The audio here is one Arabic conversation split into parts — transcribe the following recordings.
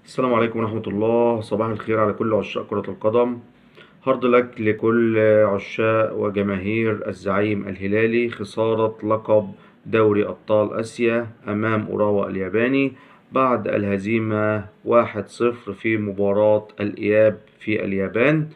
السلام عليكم ورحمة الله. صباح الخير على كل عشاق كرة القدم. هارد لك لكل عشاق وجماهير الزعيم الهلالي خسارة لقب دوري أبطال آسيا أمام أوراوا الياباني بعد الهزيمة 1-0 في مباراة الإياب في اليابان.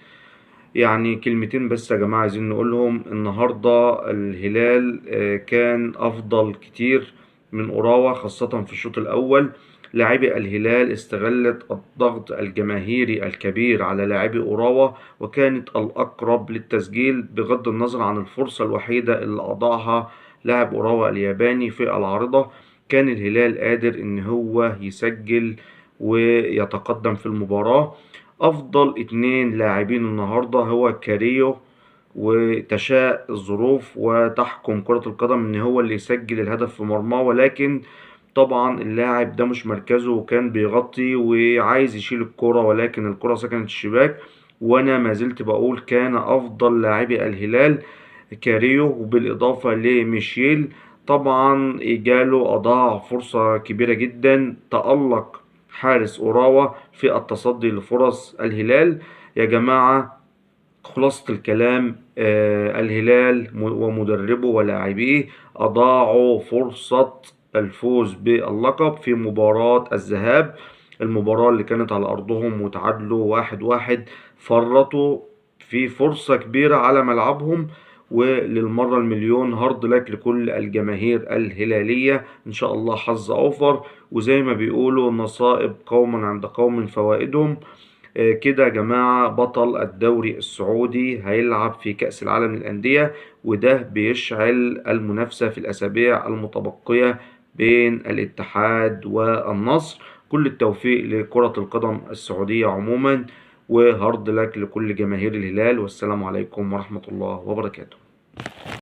يعني كلمتين بس يا جماعة عايزين نقولهم النهاردة. الهلال كان أفضل كتير من أوراوا خاصة في الشوط الأول. لاعبي الهلال استغلت الضغط الجماهيري الكبير على لاعبي أوراوا وكانت الأقرب للتسجيل بغض النظر عن الفرصة الوحيدة اللي أضاعها لاعب أوراوا الياباني في العارضة. كان الهلال قادر إن هو يسجل ويتقدم في المباراة. افضل اتنين لاعبين النهارده هو كاريو، وتشاء الظروف وتحكم كرة القدم ان هو اللي يسجل الهدف في مرماه، ولكن طبعا اللاعب ده مش مركزه وكان بيغطي وعايز يشيل الكرة ولكن الكرة سكنت الشباك. وانا ما زلت بقول كان افضل لاعبي الهلال كاريو وبالاضافة لميشيل. طبعا جاله اضاع فرصة كبيرة جدا، تألق حارس أوراوا في التصدي لفرص الهلال. يا جماعة خلاصة الكلام الهلال ومدربه ولاعبيه أضاعوا فرصة الفوز باللقب في مباراة الذهاب. المباراة اللي كانت على أرضهم وتعادلوا 1-1، فرطوا في فرصة كبيرة على ملعبهم. وللمرة المليون هارد لك لكل الجماهير الهلالية، إن شاء الله حظ أوفر. وزي ما بيقولوا نصائب قوم عند قوم فوائدهم. كده يا جماعة بطل الدوري السعودي هيلعب في كأس العالم للأندية، وده بيشعل المنافسة في الأسابيع المتبقية بين الاتحاد والنصر. كل التوفيق لكرة القدم السعودية عموما، وهارد لك لكل جماهير الهلال، والسلام عليكم ورحمة الله وبركاته.